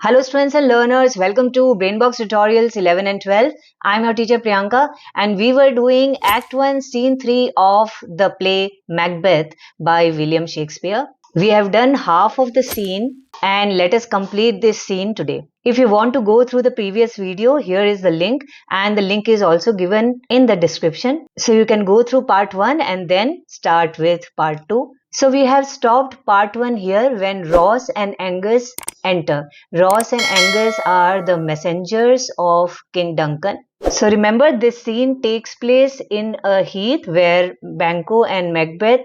Hello students and learners, welcome to Brainbox Tutorials 11 and 12. I'm your teacher Priyanka and we were doing Act 1 Scene 3 of the play Macbeth by William Shakespeare. We have done half of the scene and let us complete this scene today. If you want to go through the previous video, here is the link and the link is also given in the description. So you can go through part 1 and then start with part 2. So we have stopped part 1 here when Ross and Angus enter. Ross and Angus are the messengers of King Duncan. So remember, this scene takes place in a heath where Banquo and Macbeth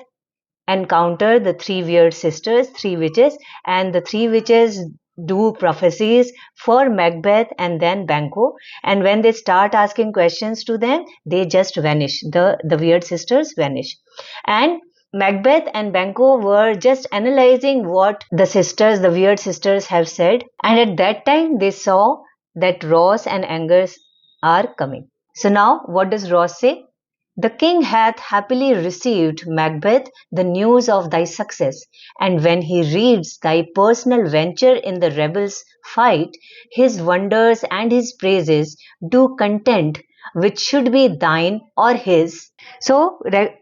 encounter the three weird sisters, three witches, and the three witches do prophecies for Macbeth and then Banquo. And when they start asking questions to them, they just vanish. The weird sisters vanish. And Macbeth and Banquo were just analyzing what the weird sisters have said. And at that time, they saw that Ross and Angus are coming. So now, what does Ross say? The king hath happily received, Macbeth, the news of thy success, and when he reads thy personal venture in the rebels' fight, his wonders and his praises do content, which should be thine or his. So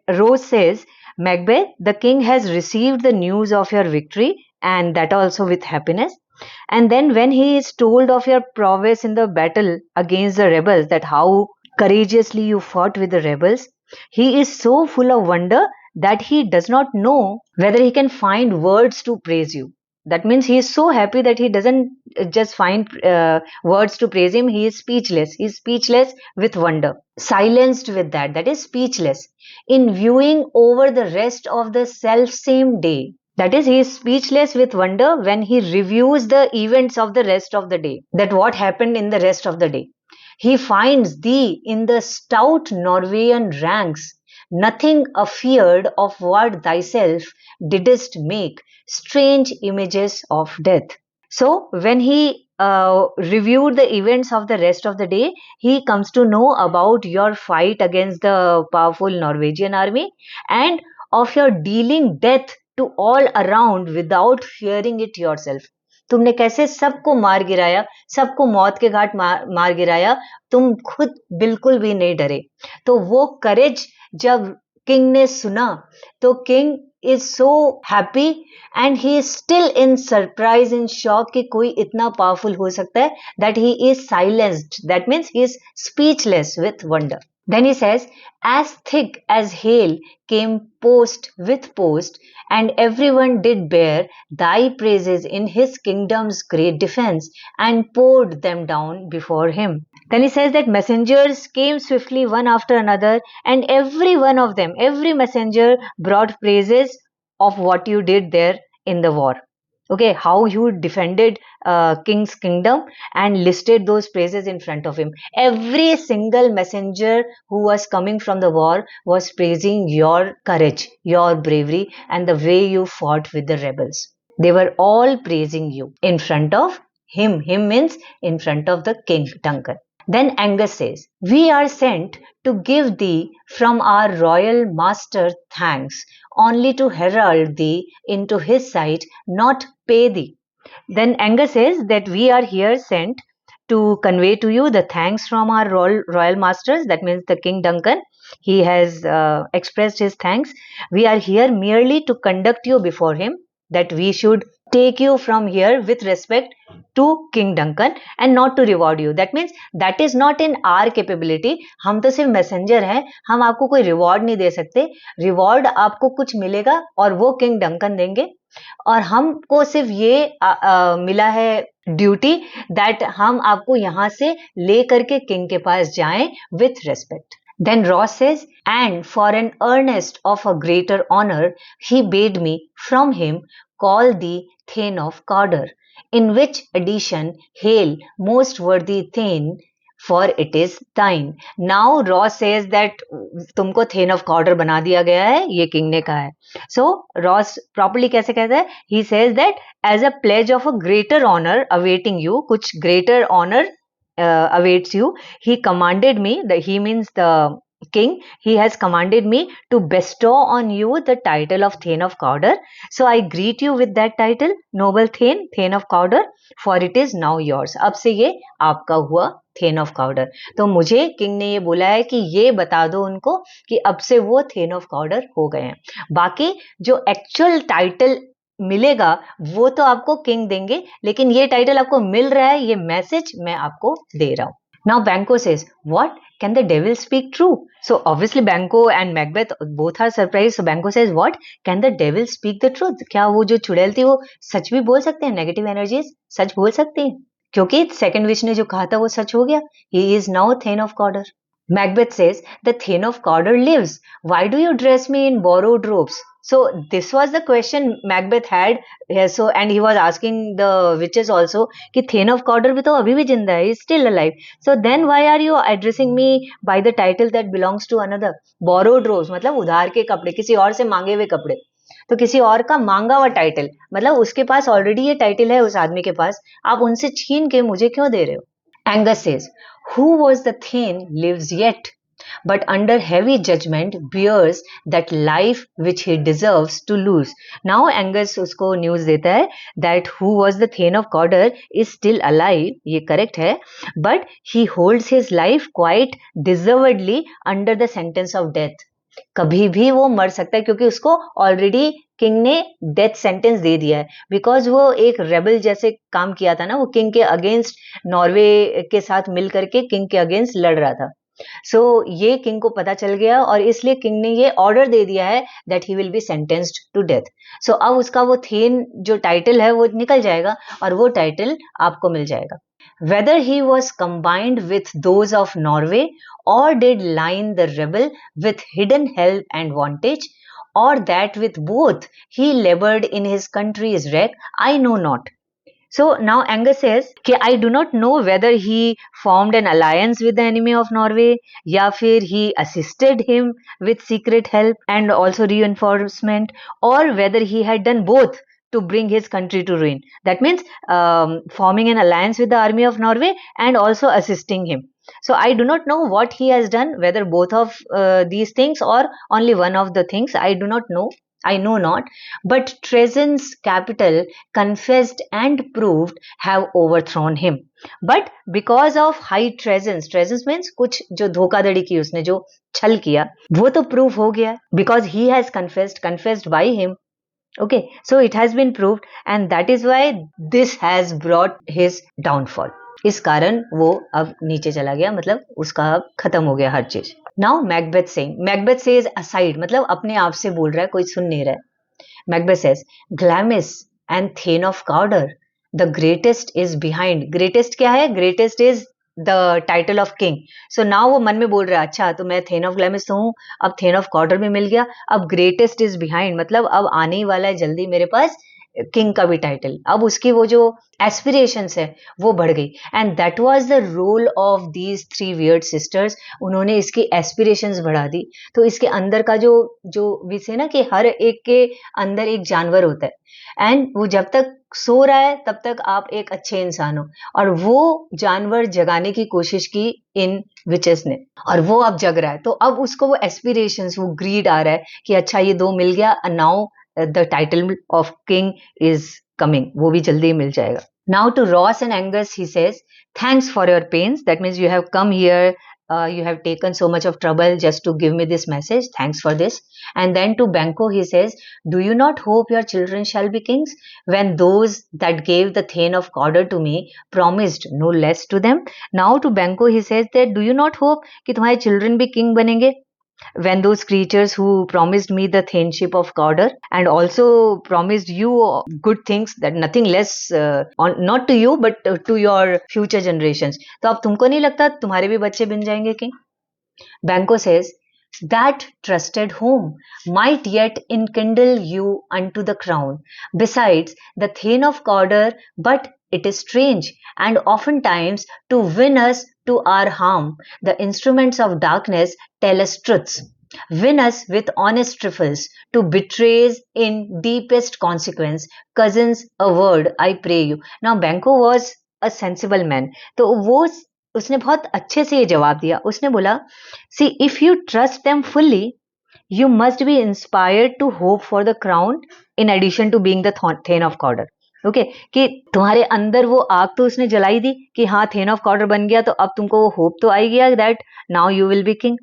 Rose says, Macbeth, the king has received the news of your victory, and that also with happiness. And then when he is told of your prowess in the battle against the rebels, that how courageously you fought with the rebels, he is so full of wonder that he does not know whether he can find words to praise you. That means he is so happy that he doesn't just find words to praise him. He is speechless. He is speechless with wonder. Silenced with that. That is speechless. In viewing over the rest of the self same day. That is, he is speechless with wonder when he reviews the events of the rest of the day. That what happened in the rest of the day. He finds thee in the stout Norwegian ranks, nothing afeard of what thyself didst make, strange images of death. So, when he reviewed the events of the rest of the day, he comes to know about your fight against the powerful Norwegian army and of your dealing death to all around without fearing it yourself. तुमने कैसे सबको मार गिराया, सबको मौत के घाट मार गिराया, तुम खुद बिल्कुल भी नहीं डरे. तो वो करेज जब किंग ने सुना, तो king is so happy and he is still in surprise in shock कि कोई इतना powerful हो सकता है, that he is silenced. That means he is speechless with wonder. Then he says, as thick as hail came post with post, and everyone did bear thy praises in his kingdom's great defense, and poured them down before him. Then he says that messengers came swiftly one after another, and every one of them, every messenger brought praises of what you did there in the war. Okay, how you defended king's kingdom and listed those praises in front of him. Every single messenger who was coming from the war was praising your courage, your bravery, and the way you fought with the rebels. They were all praising you in front of him. Him means in front of the king Duncan. Then Angus says, we are sent to give thee from our royal master thanks, only to herald thee into his sight, not pay thee. Then Angus says that we are here sent to convey to you the thanks from our royal masters. That means the King Duncan. He has expressed his thanks. We are here merely to conduct you before him, that we should take you from here with respect to King Duncan and not to reward you. That means that is not in our capability. हम तो सिर्फ messenger हैं, हम आपको कोई reward नहीं दे सकते. Reward आपको कुछ मिलेगा और वो किंग डंकन देंगे, और हमको सिर्फ ये मिला है ड्यूटी दैट हम आपको यहाँ से ले करके किंग के पास जाएं with respect. Then Ross says, and for an earnest of a greater honor, he bade me from him call thee Thane of Cawdor, in which addition, hail, most worthy Thane, for it is thine. Now Ross says that तुमको Thane of Cawdor बना दिया गया है, ये king ने कहा है. So Ross properly कैसे कहता है? He says that as a pledge of a greater honor awaiting you, कुछ greater honor awaits you, he commanded me, he means the king, he has commanded me to bestow on you the title of Thane of Cawdor. So I greet you with that title, noble Thane, Thane of Cawdor, for it is now yours. अब से ये आपका हुआ then of काउडर. तो मुझे king ने ये बोला है कि ये बता दो उनको कि अब से वो थेन ऑफ काउडर हो गए हैं. बाकी जो एक्चुअल टाइटल मिलेगा वो तो आपको किंग देंगे, लेकिन ये टाइटल आपको मिल रहा है, ये मैसेज मैं आपको दे रहा हूं. Now Banquo says, "What? Can the devil speak true?" So obviously Banquo and Macbeth both are surprised. So Banquo says, "What? Can the devil speak the truth?" क्या वो जो चुड़ैल थी वो सच भी बोल सकते हैं? नेगेटिव एनर्जीज सच बोल सकती हैं? क्योंकि सेकंड विश ने जो कहा था वो सच हो गया. He is now Thane of Cawdor. Macbeth says, "The Thane of Cawdor lives. Why do you dress me in borrowed robes?" So this was the question Macbeth had. So and he was asking the witches also कि Thane of Cawdor भी तो अभी भी जिंदा है, is still alive. So then why are you addressing me by the title that belongs to another? Borrowed robes मतलब उधार के कपड़े, किसी और से मांगे हुए कपड़े. तो किसी और का मांगा हुआ टाइटल, मतलब उसके पास ऑलरेडी ये टाइटल है उस आदमी के पास, आप उनसे छीन के मुझे क्यों दे रहे हो? Angus says, "Who was the Thane lives yet, but under heavy judgment bears that life which he deserves to lose." Now Angus उसको न्यूज देता है that who was the Thane of Cawdor is still alive, ये correct है, but he holds his life quite deservedly under the sentence of death. कभी भी वो मर सकता है क्योंकि उसको ऑलरेडी किंग ने डेथ सेंटेंस दे दिया है, बिकॉज वो एक रेबल जैसे काम किया था ना, वो किंग के अगेंस्ट नॉर्वे के साथ मिल करके किंग के अगेंस्ट लड़ रहा था. सो ये किंग को पता चल गया और इसलिए किंग ने ये ऑर्डर दे दिया है that he will be sentenced to death. So अब उसका वो थेन जो टाइटल है वो निकल जाएगा और वो टाइटल आपको मिल जाएगा. Whether he was combined with those of Norway or did line the rebel with hidden help and vantage, or that with both he labored in his country's wreck, I know not. So now Angus says कि I do not know whether he formed an alliance with the enemy of Norway या फिर he assisted him with secret help and also reinforcement, or whether he had done both to bring his country to ruin. That means forming an alliance with the army of Norway and also assisting him. So I do not know what he has done, whether both of these things or only one of the things. I do not know. I know not. But treason's capital, confessed and proved, have overthrown him. But because of high treasons means कुछ जो धोखाधड़ी की उसने, जो छल किया, वो तो proof हो गया. Because he has confessed by him. Okay, so it has been proved and that is why this has brought his downfall. इस कारण वो अब नीचे चला गया, मतलब उसका अब खत्म हो गया हर चीज. नाउ मैकबेथ सेज असाइड, मतलब अपने आप से बोल रहा है, कोई सुन नहीं रहा है. Macbeth says, Glamis and thane of Cawdor, the greatest is behind. Greatest क्या है? Greatest is the title of king. So now वो मन में बोल रहा है, अच्छा तो मैं थेन ऑफ ग्लैमिस तो हूँ, अब थेन ऑफ काउडर भी मिल गया, अब ग्रेटेस्ट इज बिहाइंड, मतलब अब आने ही वाला है जल्दी मेरे पास किंग का भी टाइटल. अब उसकी वो जो एस्पिरेशंस है वो बढ़ गई. And that was the role of these three weird sisters. उन्होंने इसकी एस्पिरेशंस बढ़ा दी. तो इसके अंदर का जो जो विषय ना कि हर एक के अंदर एक जानवर होता है एंड वो जब तक सो रहा है तब तक आप एक अच्छे इंसान हो, और वो जानवर जगाने की कोशिश की इन विचेस ने और वो अब जग रहा है. तो अब उसको वो एस्पिरेशंस, वो ग्रीड आ रहा है कि अच्छा ये दो मिल गया, now the title of king is coming, वो भी जल्दी ही मिल जाएगा. Now to Ross and Angus he says, thanks for your pains, that means you have come here, you have taken so much of trouble just to give me this message, thanks for this. And then to Banquo he says, do you not hope your children shall be kings, when those that gave the Thane of Cawdor to me promised no less to them. Now to Banquo he says that do you not hope कि तुम्हारे children भी king बनेंगे, when those creatures who promised me the thainship of Cawdor and also promised you good things, that nothing less not to you but to your future generations. तो अब तुमको नहीं लगता तुम्हारे भी बच्चे बन जाएंगे king? Banquo says, that trusted home might yet enkindle you unto the crown. Besides, the Thane of Cawdor, but it is strange, and oftentimes to win us to our harm, the instruments of darkness tell us truths. Win us with honest trifles, to betrays in deepest consequence. Cousins, a word, I pray you. Now, Banquo was a sensible man. तो वो उसने बहुत अच्छे से ये जवाब दिया। उसने बोला, see if you trust them fully you must be inspired to hope for the crown in addition to being the thane of Cawdor. Okay, कि तुम्हारे अंदर वो आग तो उसने जलाई दी कि हाँ थेन ऑफ कॉर्डर बन गया, तो अब तुमको वो होप तो आई गया that now you will be king.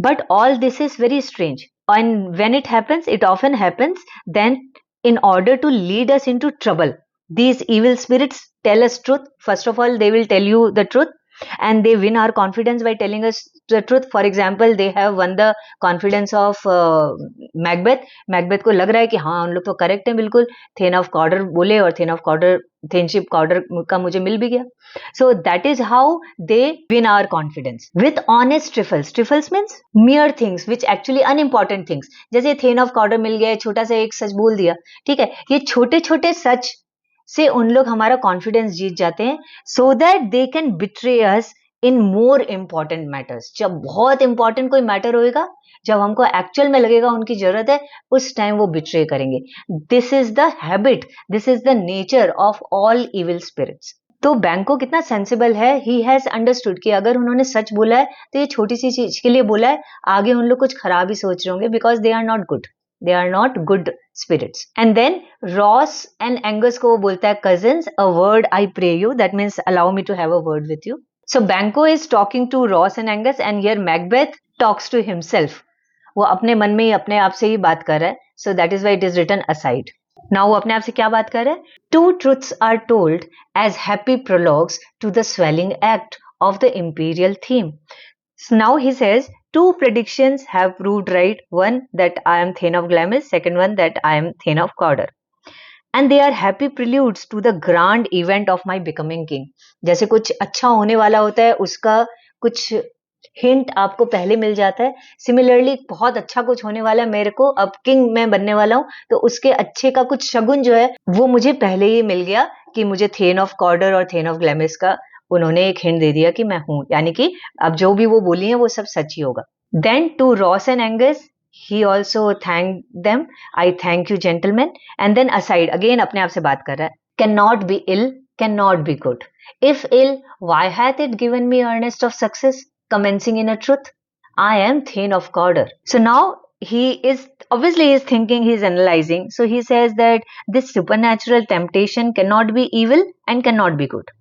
But all this is very strange, and when it happens, it often happens then in order to lead us into trouble. These evil spirits tell us truth. First of all, they will tell you the truth, and they win our confidence by telling us the truth. For example, they have won the confidence of Macbeth. Macbeth को लग रहा है कि हाँ उन लोग तो correct है बिल्कुल, थेन ऑफ कॉर्डर बोले और थेन ऑफ कॉर्डर, थेनशिप कॉर्डर का मुझे मिल भी गया. So that is how they win our confidence. With honest trifles, trifles means mere things which actually unimportant things. जैसे थेन ऑफ कॉर्डर मिल गया, छोटा सा एक सच बोल दिया, ठीक है, ये छोटे छोटे सच से उन लोग हमारा कॉन्फिडेंस जीत जाते हैं, so that they can betray us in more important matters. जब बहुत इंपॉर्टेंट कोई मैटर होएगा, जब हमको एक्चुअल में लगेगा उनकी जरूरत है, उस टाइम वो बिट्रे करेंगे. This is the habit, this is the nature of all evil spirits. तो बैंको कितना सेंसिबल है, ही हैज अंडरस्टूड कि अगर उन्होंने सच बोला है तो ये छोटी सी चीज के लिए बोला है, आगे उन लोग कुछ खराब ही सोच रहे होंगे, because they are not good, they are not good spirits. And then Ross and Angus को वो बोलता है, cousins, a word I pray you, that means allow me to have a word with you. So Banquo is talking to Ross and Angus, and here Macbeth talks to himself. वो अपने मन में ही अपने आप से ही बात कर रहा है. So that is why it is written aside. Now वो अपने आप से क्या बात कर रहा है? Two truths are told as happy prologues to the swelling act of the imperial theme. So now he says, two predictions have proved right. One, that I am Thane of Glamis. Second one, that I am Thane of Cawdor. And they are happy preludes to the grand event of my becoming king. जैसे कुछ अच्छा होने वाला होता है, उसका कुछ hint आपको पहले मिल जाता है. सिमिलरली बहुत अच्छा कुछ होने वाला है मेरे को, अब किंग मैं बनने वाला हूँ, तो उसके अच्छे का कुछ शगुन जो है वो मुझे पहले ही मिल गया कि मुझे थेन ऑफ कॉर्डर और थेन ऑफ ग्लैमिस का उन्होंने एक हिंट दे दिया कि मैं हूं, यानी कि अब जो भी वो बोली है वो सब सच ही होगा. Then to Ross and Angus he also thank them, I thank you gentleman. And then aside again अपने आप से बात कर रहा है, can not be ill, can not be good. If ill, why hath it given me earnest of success, commencing in a truth, I am Thane of Cawdor. So now he is thinking, he is analyzing. So he says that this supernatural temptation cannot be evil and cannot be good.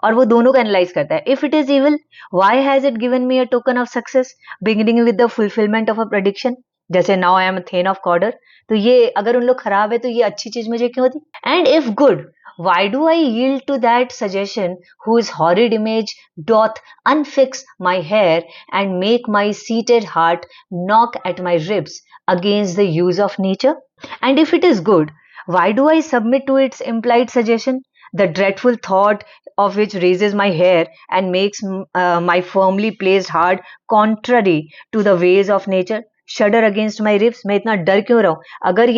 और वो दोनों को analyze करता है. If it is evil, why has it given me a token of success beginning with the fulfilment of a prediction, जैसे now I am thane of Cawdor. तो ये अगर उन लोग खराब है तो ये अच्छी चीज मुझे क्यों दी? And if good, why do I yield to that suggestion whose horrid image doth unfix my hair and make my seated heart knock at my ribs against the use of nature? And if it is good, why do I submit to its implied suggestion, the dreadful thought of which raises my hair and makes my firmly placed heart contrary to the ways of nature? शडर against my ribs, मैं इतना डर क्यों रहा हूं? अगर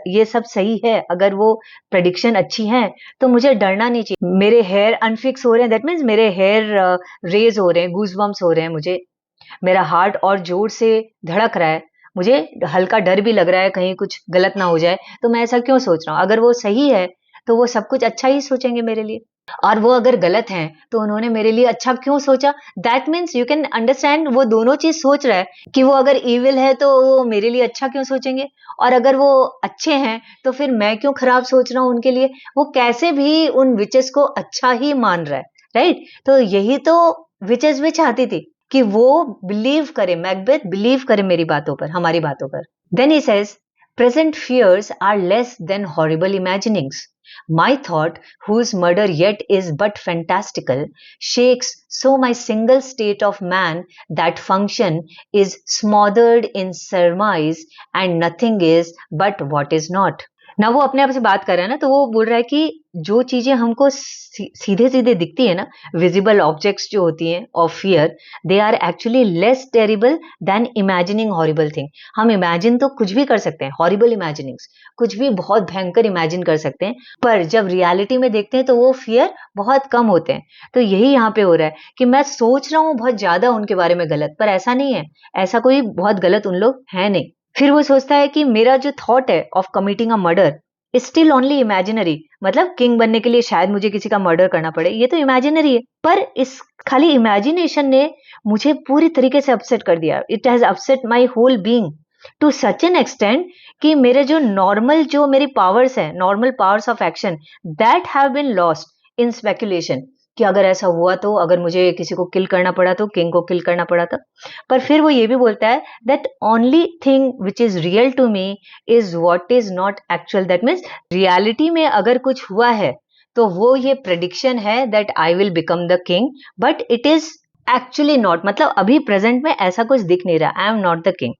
ये सब सही है, अगर वो प्रेडिक्शन अच्छी है, तो मुझे डरना नहीं चाहिए. मेरे हेयर अनफिक्स हो रहे हैं, दैट मीन्स मेरे हेयर रेज हो रहे हैं, गूज बम्स हो रहे हैं, मुझे मेरा हार्ट और जोर से धड़क रहा है, मुझे हल्का डर भी लग रहा है कहीं कुछ गलत ना हो जाए, तो मैं ऐसा क्यों सोच रहा हूँ? अगर वो सही है तो वो सब कुछ अच्छा ही सोचेंगे मेरे लिए, और वो अगर गलत हैं तो उन्होंने मेरे लिए अच्छा क्यों सोचा? That means you can understand, वो दोनों चीज सोच रहा है कि वो अगर इविल है तो वो मेरे लिए अच्छा क्यों सोचेंगे, और अगर वो अच्छे हैं तो फिर मैं क्यों खराब सोच रहा हूं उनके लिए? वो कैसे भी उन विचेस को अच्छा ही मान रहा है, राइट? तो यही तो विचेस भी चाहती थी कि वो बिलीव करे, मैकबेथ बिलीव करे मेरी बातों पर, हमारी बातों पर. Then he says, present fears are less than horrible imaginings. My thought, whose murder yet is but fantastical, shakes so my single state of man that function is smothered in surmise and nothing is but what is not. ना वो अपने आप से बात कर रहा है ना, तो वो बोल रहा है कि जो चीजें हमको सीधे सीधे दिखती है ना, विजिबल ऑब्जेक्ट्स जो होती हैं of fear, they are actually less terrible than imagining horrible thing. हम इमेजिन तो कुछ भी कर सकते हैं, हॉरिबल इमेजिनिंग्स, कुछ भी बहुत भयंकर इमेजिन कर सकते हैं, पर जब रियलिटी में देखते हैं तो वो फियर बहुत कम होते हैं. तो यही यहाँ पे हो रहा है कि मैं सोच रहा हूँ बहुत ज्यादा उनके बारे में गलत, पर ऐसा नहीं है, ऐसा कोई बहुत गलत उन लोग है नहीं. फिर वो सोचता है कि मेरा जो थॉट है of committing a murder, still only imaginary, मतलब किंग बनने के लिए शायद मुझे किसी का मर्डर करना पड़े, ये तो इमेजिनरी है। पर इस खाली इमेजिनेशन ने मुझे पूरी तरीके से अपसेट कर दिया। It has upset my whole being to such an extent कि मेरे जो नॉर्मल, जो मेरी पावर्स है, normal powers of action, that have been lost in speculation, कि अगर ऐसा हुआ तो, अगर मुझे किसी को किल करना पड़ा तो, किंग को किल करना पड़ा था। पर फिर वो ये भी बोलता है that only thing which is real to me is what is not actual. That means reality में अगर कुछ हुआ है तो वो ये प्रेडिक्शन है that I will become the king, but it is actually not, मतलब अभी प्रेजेंट में ऐसा कुछ दिख नहीं रहा, I am not the king.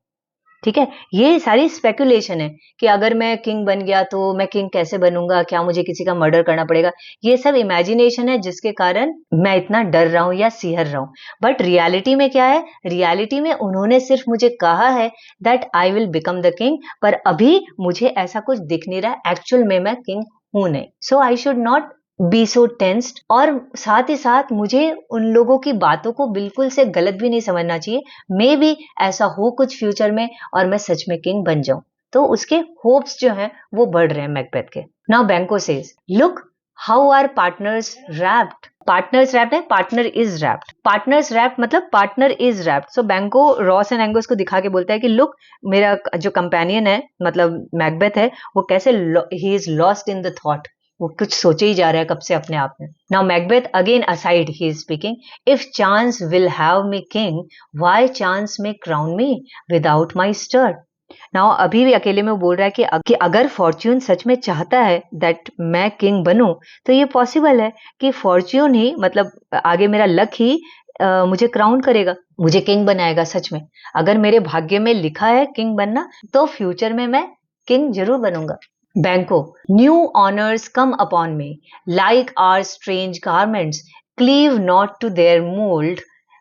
ठीक है, ये सारी स्पेकुलेशन है कि अगर मैं किंग बन गया तो मैं किंग कैसे बनूंगा, क्या मुझे किसी का मर्डर करना पड़ेगा, ये सब इमेजिनेशन है जिसके कारण मैं इतना डर रहा हूं या सिहर रहा हूं। बट रियलिटी में क्या है, रियलिटी में उन्होंने सिर्फ मुझे कहा है that I will become the king, पर अभी मुझे ऐसा कुछ दिख नहीं रहा, एक्चुअल में मैं किंग हूं नहीं। So I should not be so tensed. और साथ ही साथ मुझे उन लोगों की बातों को बिल्कुल से गलत भी नहीं समझना चाहिए। मे बी ऐसा हो कुछ फ्यूचर में और मैं सच में किंग बन जाऊं, तो उसके होप्स जो हैं वो बढ़ रहे हैं मैकबेथ के। Now Banquo says, look how are partners rapt. Partners rapt है, partner is rapt. Partners rapt मतलब partner is rapt. So Banquo Ross and Angus को दिखा के बोलता है कि लुक, मेरा जो कंपेनियन है, मतलब मैकबेथ है, वो कैसे he is lost in the thought, वो कुछ सोचे ही जा रहा है कब से अपने आप में। Now Macbeth again aside he is speaking, if chance will have me king, why chance may crown me without my stir. Now अभी भी अकेले में वो बोल रहा है कि अगर फॉर्च्यून सच में चाहता है दैट मैं किंग बनूं, तो ये पॉसिबल है कि फॉर्च्यून ही, मतलब आगे मेरा लक ही मुझे क्राउन करेगा, मुझे किंग बनाएगा सच में। अगर मेरे भाग्य में लिखा है किंग बनना, तो फ्यूचर में मैं किंग जरूर बनूंगा। Banco, new honors come upon me, like our strange garments, cleave not to their mold,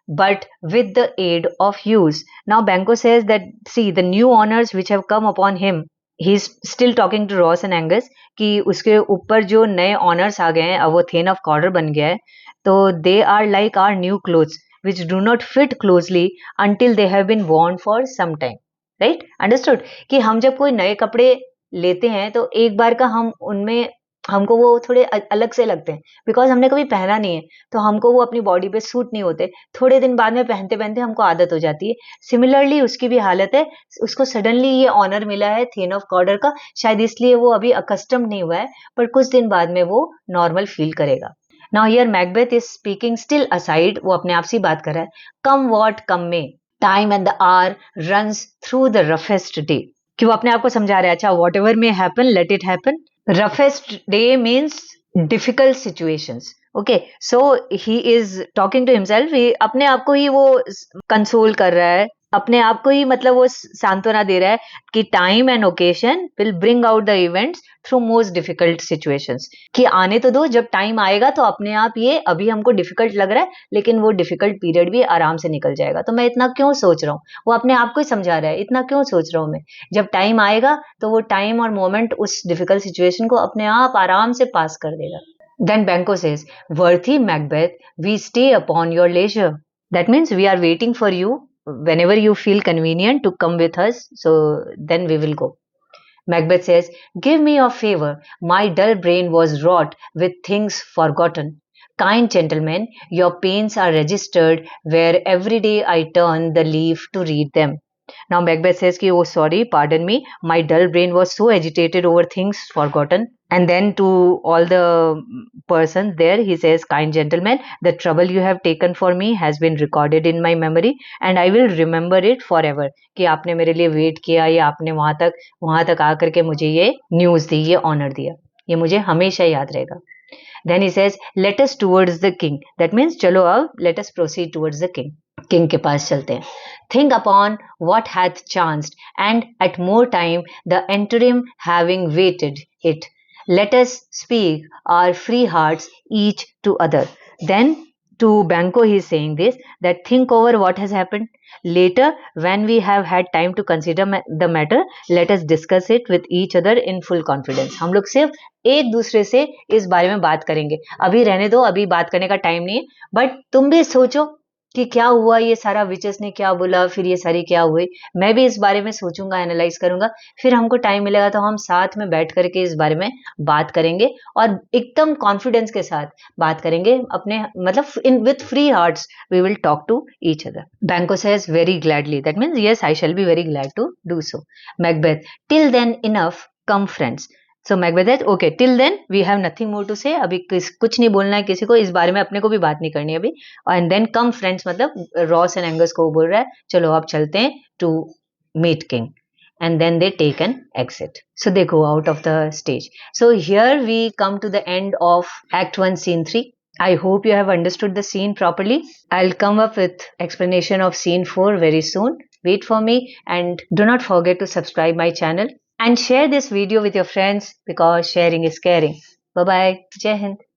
but with the aid of use. Now Banco says that, see, the new honors which have come upon him, he's still talking to Ross and Angus, कि उसके ऊपर जो नए honours आ गए हैं, अब वो then of कॉर्डर बन गया है, तो they are like our new clothes which do not fit closely until they have been worn for some time. Right, understood, कि हम जब कोई नए कपड़े लेते हैं तो एक बार का हम उनमें, हमको वो थोड़े अलग से लगते हैं, बिकॉज हमने कभी पहना नहीं है, तो हमको वो अपनी बॉडी पे सूट नहीं होते, थोड़े दिन बाद में पहनते पहनते हमको आदत हो जाती है। सिमिलरली उसकी भी हालत है, उसको सडनली ये ऑनर मिला है थेन ऑफ कॉर्डर का, शायद इसलिए वो अभी अकस्टम नहीं हुआ है, पर कुछ दिन बाद में वो नॉर्मल फील करेगा। Now here Macbeth is speaking still aside, वो अपने आप से बात कर रहा है, कम what come may, time and the hour runs through the roughest day, कि वो अपने आप को समझा रहा है, अच्छा whatever may happen let it happen. Roughest day means difficult situations. Okay, so he is talking to himself, अपने आप को ही वो कंसोल कर रहा है, अपने आप को ही, मतलब वो सांत्वना दे रहा है कि time and occasion will bring out the events through most difficult situations, कि आने तो दो, जब टाइम आएगा तो अपने आप, ये अभी हमको डिफिकल्ट लग रहा है लेकिन वो डिफिकल्ट पीरियड भी आराम से निकल जाएगा, तो मैं इतना क्यों सोच रहा हूँ, वो अपने आप को ही समझा रहा है, इतना क्यों सोच रहा हूँ मैं, जब टाइम आएगा तो वो टाइम और मोमेंट उस डिफिकल्ट सिचुएशन को अपने आप आराम से पास कर देगा। Then Banco says, worthy Macbeth, we stay upon your leisure. That means we are waiting for you whenever you feel convenient to come with us. So then we will go. Macbeth says, give me a favor. My dull brain was wrought with things forgotten. Kind gentlemen, your pains are registered where every day I turn the leaf to read them. Now Macbeth says, oh sorry, pardon me, my dull brain was so agitated over things forgotten. And then to all the persons there, he says, kind gentlemen, the trouble you have taken for me has been recorded in my memory and I will remember it forever. कि आपने मेरे लिए wait किया, या आपने वहां तक आकर के मुझे ये न्यूज दी, ये ऑनर दिया, ये मुझे हमेशा याद रहेगा। Then he says, let us towards the king. That means चलो अब let us proceed towards the king. King के पास चलते हैं. Think upon what hath chanced, and at more time the interim having waited it. Let us speak our free hearts each to other. Then to Banco he is saying this, that think over what has happened. Later, when we have had time to consider the matter, let us discuss it with each other in full confidence. हम लोग सिर्फ एक दूसरे से इस बारे में बात करेंगे, अभी रहने दो, अभी बात करने का टाइम नहीं है, बट तुम भी सोचो, कि क्या हुआ, ये सारा विचेस ने क्या बोला, फिर ये सारी क्या हुई। मैं भी इस बारे में सोचूंगा, एनालाइज करूंगा। फिर हमको टाइम मिलेगा तो हम साथ में बैठ करके इस बारे में बात करेंगे, और एकदम कॉन्फिडेंस के साथ बात करेंगे, अपने मतलब in with free hearts we will talk to each other. Banco says very gladly. That means, yes, I shall be very glad to do so. Macbeth, till then enough, come friends. So Macbeth says, okay, till then we have nothing more to say. अभी कुछ नहीं बोलना है किसी को, इस बारे में अपने को भी बात नहीं करनी है अभी। एंड देन कम फ्रेंड्स, मतलब रॉस एंड एंगस को बोल रहा है, चलो अब चलते हैं to meet king. And then they take an exit. So they go out of the stage. So here we come to the end of Act 1, Scene 3. I hope you have understood the scene properly. I'll come up with explanation of Scene 4 very soon. Wait for me, and do not forget to subscribe my channel and share this video with your friends, because sharing is caring. Bye bye. Jai Hind.